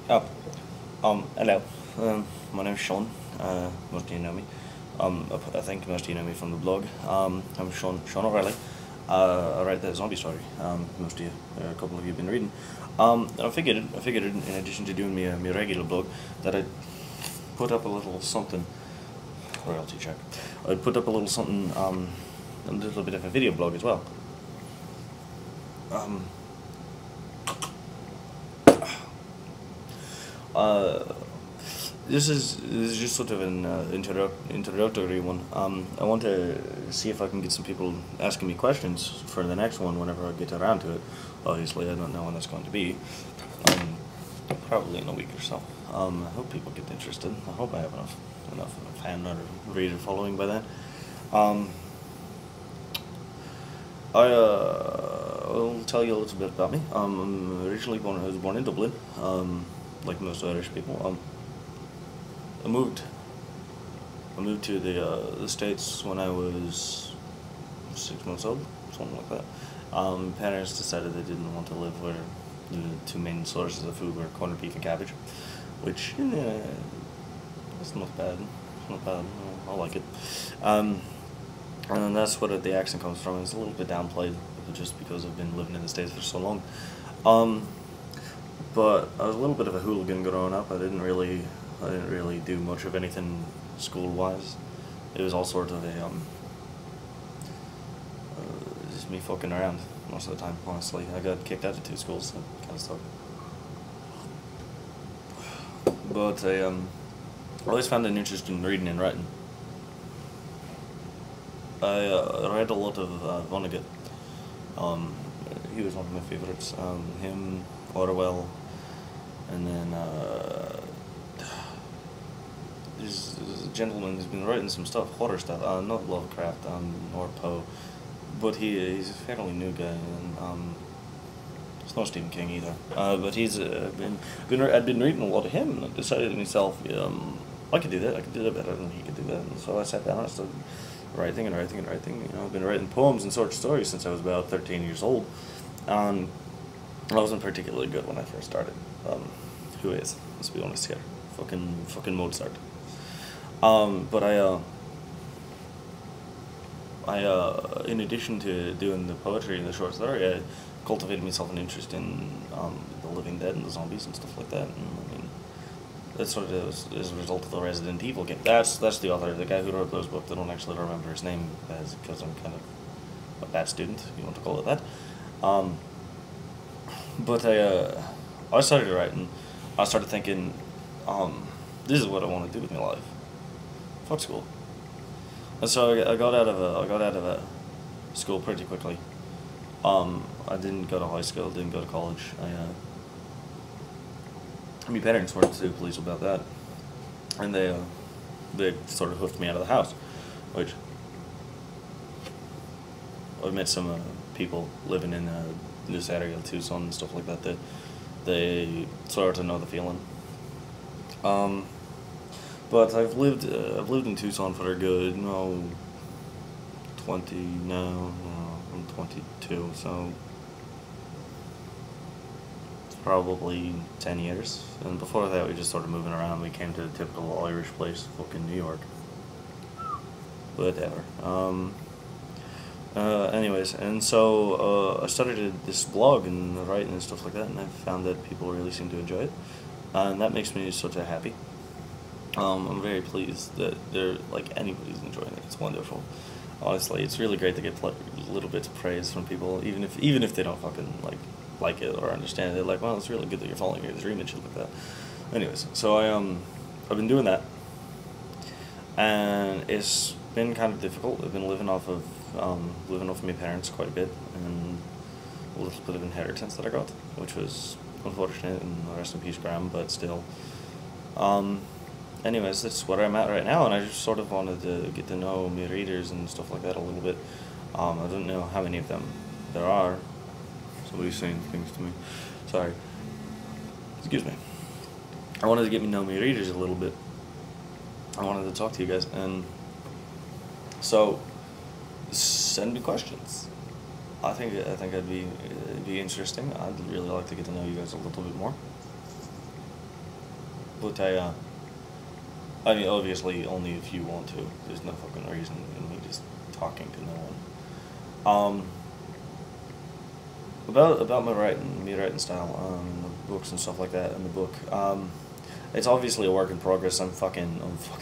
Oh, hello. My name's Sean. Most of you know me. I think most of you know me from the blog. I'm Sean O'Reilly. I write the zombie story. Most of you, a couple of you have been reading. I figured in addition to doing my regular blog, that I'd put up a little something. Royalty check. I'd put up a little something, a little bit of a video blog as well. This is just sort of an introductory one. I want to see if I can get some people asking me questions for the next one whenever I get around to it. Obviously, I don't know when that's going to be. Probably in a week or so. I hope people get interested. I hope I have enough fan or reader following by then. I'll tell you a little bit about me. I was born in Dublin, like most Irish people. I moved to the States when I was 6 months old, something like that. Parents decided they didn't want to live where the two main sources of food were corned beef and cabbage, which it's not bad. It's not bad. I like it. And that's what the accent comes from. It's a little bit downplayed, just because I've been living in the States for so long. But I was a little bit of a hooligan growing up. I didn't really do much of anything school-wise. It was all sort of just me fucking around most of the time. Honestly, I got kicked out of 2 schools. So kind of sucked. But I always found an interest in reading and writing. I read a lot of Vonnegut. He was one of my favorites. Him, Orwell, and then there's a gentleman who's been writing some stuff, horror stuff. Not Lovecraft or Poe, but he's a fairly new guy, and it's not Stephen King either. But I'd been reading a lot of him, and I decided to myself, I could do that. I could do that better than he could do that. And so I sat down and started writing. I've been writing poems and short stories since I was about 13 years old. I wasn't particularly good when I first started. Who is? Let's be honest here. Fucking Mozart. But in addition to doing the poetry and the short story, I cultivated myself an interest in the living dead and the zombies and stuff like that. And I mean, that sort of is a result of the Resident Evil game. That's the author, the guy who wrote those books. I don't actually remember his name because I'm kind of a bad student, if you want to call it that. But I started writing. I started thinking, this is what I want to do with my life. Fuck school. And so I got out of school pretty quickly. I didn't go to high school, didn't go to college. My parents weren't too pleased about that, and they sort of hoofed me out of the house, which I've met some people living in this area, Tucson and stuff like that, that they sort of know the feeling. But I've lived in Tucson for a good, 20, no, I'm 22, so it's probably 10 years. And before that, we just started moving around. We came to the typical Irish place, fucking New York. Whatever. Anyways, and so I started this blog and writing and stuff like that, and I found that people really seem to enjoy it, and that makes me sort of happy. I'm very pleased that anybody's enjoying it. It's wonderful. Honestly, it's really great to get little bits of praise from people, even if they don't fucking like it or understand it. They're like, well, it's really good that you're following your dream and shit like that. Anyways, so I've been doing that, and it's been kind of difficult. I've been living off of my parents quite a bit, and a little bit of inheritance that I got, which was unfortunate, and rest in peace, Graham, but still. Anyways, that's where I'm at right now, and I just sort of wanted to get to know my readers and stuff like that a little bit. I don't know how many of them there are. Somebody's saying things to me. Sorry. Excuse me. I wanted to get to know my readers a little bit. I wanted to talk to you guys, and so send me questions. I think it'd be interesting. I'd really like to get to know you guys a little bit more. But I mean, obviously, only if you want to. There's no fucking reason in me just talking to no one. About me writing style, the books and stuff like that in the book. It's obviously a work in progress. I'm fucking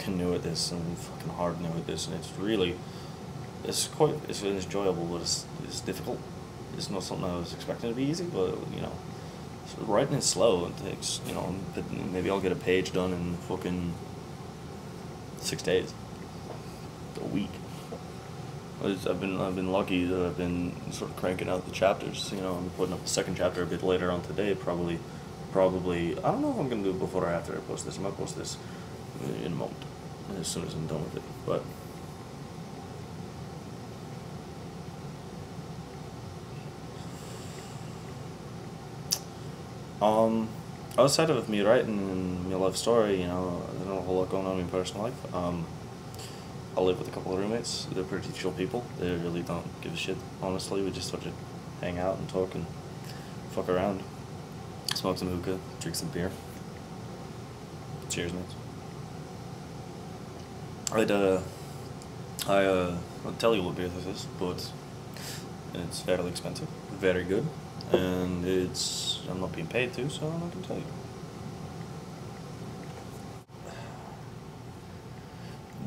new at this. I'm fucking hard new at this, and it's enjoyable, but it's difficult. It's not something I was expecting to be easy, but so writing is slow. It takes maybe I'll get a page done in fucking 6 days, a week. I've been lucky that I've been sort of cranking out the chapters. I'm putting up the second chapter a bit later on today. Probably. I don't know if I'm gonna do it before or after I post this. I might post this in a moment, as soon as I'm done with it. But outside of me writing and my life story, there's not a whole lot going on in my personal life. I live with a couple of roommates. They're pretty chill people. They really don't give a shit, honestly. We just sort of hang out and talk and fuck around. Smoke some hookah, drink some beer. Cheers, mates. I'll tell you what beer this is, but it's fairly expensive, very good, and I'm not being paid to, so I'm not gonna tell you.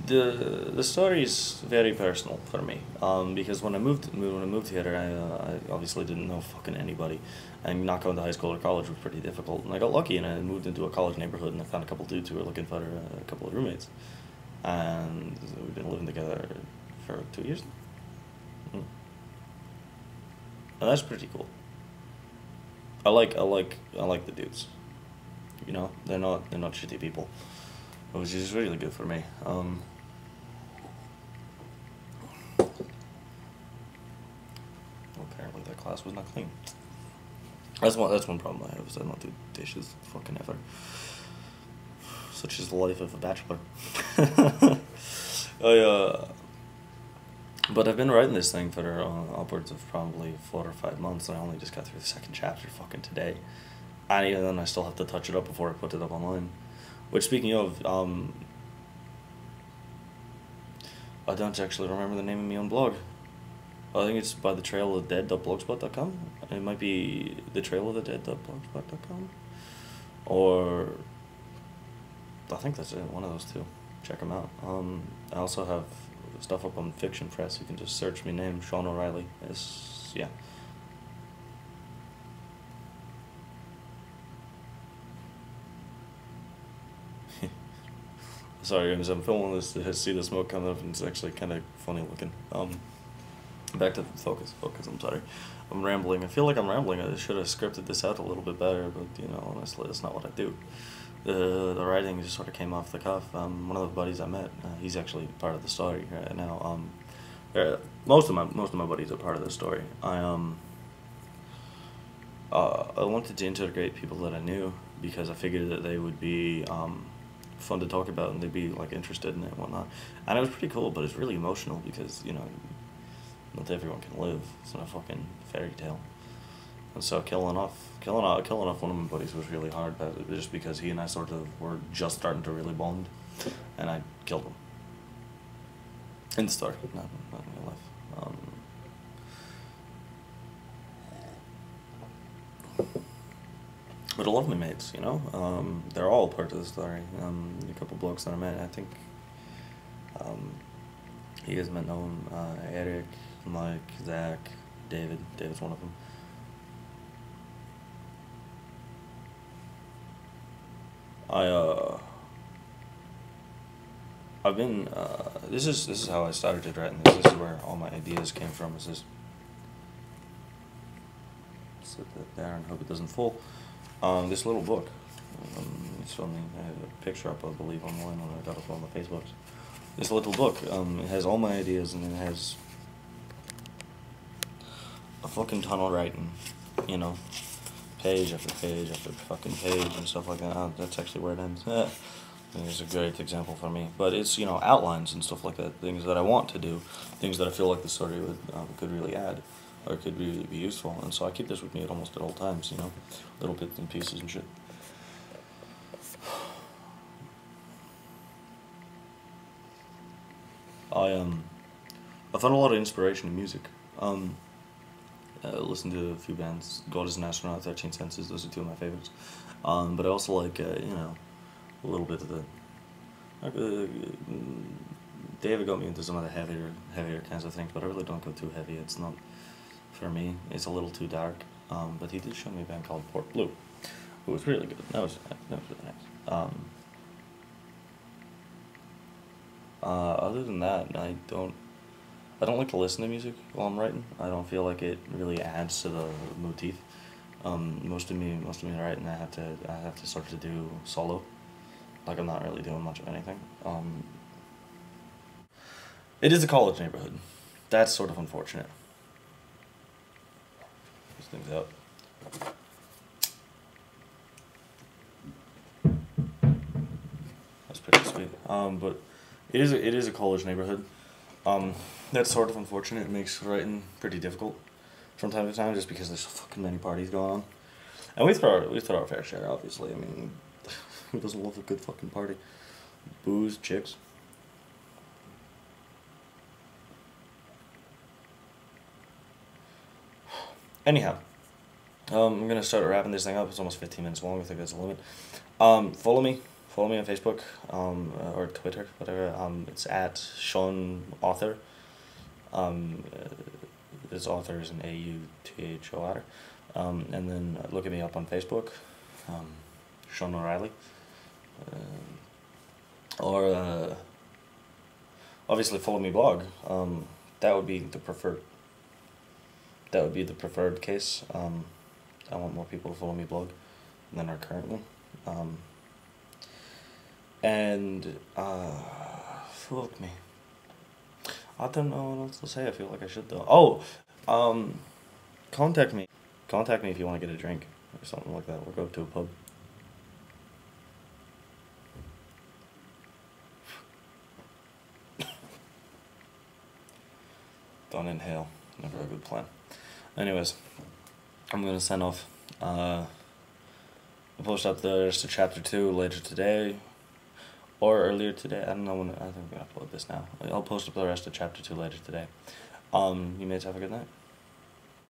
The story is very personal for me, because when I moved here, I obviously didn't know fucking anybody, and not going to high school or college was pretty difficult. And I got lucky, and I moved into a college neighborhood, and I found a couple dudes who were looking for a couple of roommates, and we've been living together for 2 years. And that's pretty cool. I like the dudes. They're not shitty people, which is really good for me. Apparently that class was not clean. That's one problem I have, is I don't do dishes fucking ever. Such is the life of a bachelor. But I've been writing this thing for upwards of probably 4 or 5 months, and I only just got through the second chapter fucking today. And even then I still have to touch it up before I put it up online. Which, speaking of, I don't actually remember the name of my own blog. I think it's by thetrailofthedead.blogspot.com. It might be thetrailofthedead.blogspot.com. Or I think that's it, one of those two. Check them out. I also have stuff up on Fiction Press. You can just search my name, Sean O'Reilly. Yeah. Sorry, guys, I'm filming this to see the smoke coming up, and it's actually kind of funny looking. Back to focus, I'm sorry. I'm rambling. I feel like I'm rambling. I should have scripted this out a little bit better, but, honestly, that's not what I do. The writing just sort of came off the cuff. One of the buddies I met, he's actually part of the story right now. Most of my buddies are part of the story. I wanted to integrate people that I knew, because I figured that they would be fun to talk about, and they'd be interested in it and whatnot. And it was pretty cool, but it's really emotional, because not everyone can live. It's not a fucking fairy tale. And so killing off one of my buddies was really hard, just because he and I sort of were just starting to really bond, and I killed him. In the story, not in real life. But I love my mates, they're all part of the story. A couple blokes that I met, I think, you guys might know him, Eric, Mike, Zach, David's one of them. I've been, this is how I started writing this. This is where all my ideas came from. Is this, set that there and hope it doesn't fall. This little book, it's funny, I have a picture up, I believe, online when I got it on the Facebooks. This little book, it has all my ideas, and it has a fucking ton of writing, page after page after fucking page and stuff like that. Oh, that's actually where it ends. It's a great example for me. But it's, outlines and stuff like that, things that I want to do, things that I feel like the story could really add, or could really be useful. And so I keep this with me at all times, little bits and pieces and shit. I I found a lot of inspiration in music. Listened to a few bands. God is an Astronaut, 13 Senses. Those are two of my favorites. But I also like a little bit of the. David got me into some of the heavier kinds of things, but I really don't go too heavy. It's not for me. It's a little too dark. But he did show me a band called Port Blue, who was really good. That was really nice. Other than that, I don't like to listen to music while I'm writing. I don't feel like it really adds to the motif. Most of me writing, I have to start to do solo. Like I'm not really doing much of anything. It is a college neighborhood. That's sort of unfortunate. These things out. That's pretty sweet. But it is a college neighborhood. That's sort of unfortunate. It makes writing pretty difficult from time to time, just because there's so fucking many parties going on. And we throw our fair share, obviously. I mean, who doesn't love a good fucking party? Booze, chicks. Anyhow, I'm gonna start wrapping this thing up. It's almost 15 minutes long. I think that's the limit. Follow me on Facebook, or Twitter, whatever. It's at Sean Author. This author is an AUTHOR. And then look at me up on Facebook, Sean O'Reilly. Or obviously follow me blog. That would be the preferred. That would be the preferred case. I want more people to follow me blog than are currently. And fuck me. I don't know what else to say. I feel like I should though. Oh, contact me. Contact me if you want to get a drink or something like that. We'll go to a pub. Don't inhale. Never a good plan. Anyways, I'm gonna sign off. I'll post up the rest of chapter 2 later today, or earlier today. I don't know when. I think I'm gonna upload this now. I'll post up the rest of chapter 2 later today. You may have a good night.